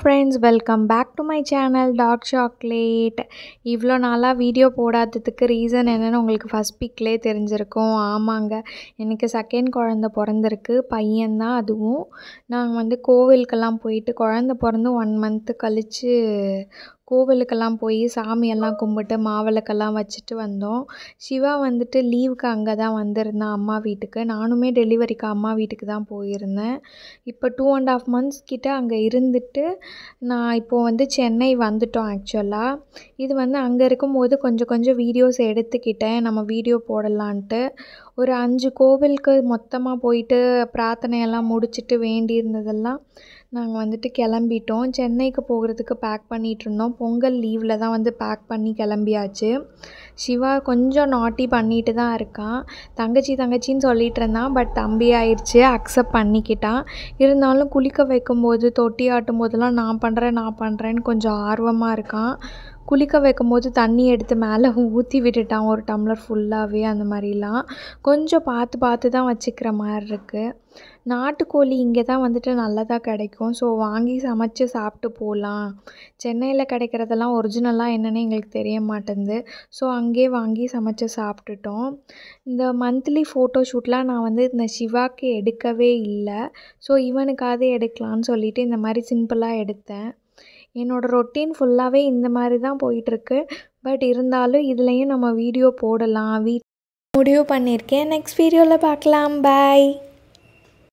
friends, welcome back to my channel Dark Chocolate. இவ்வளோ நாளாக video போடாததுக்கு reason என்னென்னு உங்களுக்கு ஃபஸ்ட் பிக்லேயே தெரிஞ்சிருக்கும். ஆமாங்க, எனக்கு செகண்ட் குழந்த பிறந்திருக்கு, பையன்தான். அதுவும் நாங்கள் கோவிலுக்கெல்லாம் போயிட்டு குழந்த பிறந்து 1 மந்த்து கழித்து கோவிலுக்கெல்லாம் போய் சாமியெல்லாம் கும்பிட்டு மாவிளக்கெல்லாம் வச்சுட்டு வந்தோம். சிவா லீவுக்கு அங்கே தான் வந்திருந்தான் அம்மா வீட்டுக்கு. நானுமே டெலிவரிக்கு அம்மா வீட்டுக்கு தான் போயிருந்தேன். இப்போ 2.5 months கிட்ட அங்கே இருந்துட்டு நான் இப்போது சென்னை வந்துட்டோம். ஆக்சுவலாக இது அங்கே இருக்கும்போது கொஞ்சம் கொஞ்சம் வீடியோஸ் எடுத்துக்கிட்டேன், நம்ம வீடியோ போடலான்ட்டு. ஒரு 5 கோவிலுக்கு மொத்தமாக போயிட்டு பிரார்த்தனையெல்லாம் முடிச்சுட்டு வேண்டியிருந்ததெல்லாம் நாங்கள் கிளம்பிட்டோம். சென்னைக்கு போகிறதுக்கு பேக் பண்ணிகிட்ருந்தோம். பொங்கல் லீவில் தான் பேக் பண்ணி கிளம்பியாச்சு. சிவா கொஞ்சம் நாட்டி பண்ணிட்டு தான் இருக்கான். தங்கச்சின்னு சொல்லிகிட்டு இருந்தான், பட் தம்பி ஆயிடுச்சு, அக்செப்ட் பண்ணிக்கிட்டான். இருந்தாலும் குளிக்க வைக்கும்போது தொட்டி ஆட்டும் போதெல்லாம் நான் பண்ணுறேன்னு கொஞ்சம் ஆர்வமாக இருக்கான். குளிக்க வைக்கும்போது தண்ணி எடுத்து மேலே ஊற்றி விட்டுட்டான், ஒரு டம்ளர் ஃபுல்லாகவே. அந்த மாதிரிலாம் கொஞ்சம் பார்த்து தான் வச்சுக்கிற மாதிரி இருக்குது. நாட்டுக்கோழி இங்கே தான் நல்லதாக கிடைக்கும். ஸோ வாங்கி சமைச்சு சாப்பிட்டு போகலாம். சென்னையில் கிடைக்கிறதெல்லாம் ஒரிஜினலாக என்னென்னு எங்களுக்கு தெரிய மாட்டேங்குது. ஸோ அங்கேயே வாங்கி சமைச்சு சாப்பிட்டுட்டோம். இந்த மந்த்லி ஃபோட்டோ ஷூட்லாம் நான் இந்த சிவாக்கு எடுக்கவே இல்லை. ஸோ இவனுக்காவது எடுக்கலான்னு சொல்லிவிட்டு இந்த மாதிரி சிம்பிளாக எடுத்தேன். என்னோடய ரொட்டீன் ஃபுல்லாகவே இந்த மாதிரி தான் போயிட்டுருக்கு. பட் இருந்தாலும் இதுலேயும் நம்ம வீடியோ போடலாம் முடிவு பண்ணியிருக்கேன். நெக்ஸ்ட் வீடியோவில் பார்க்கலாம். பாய்.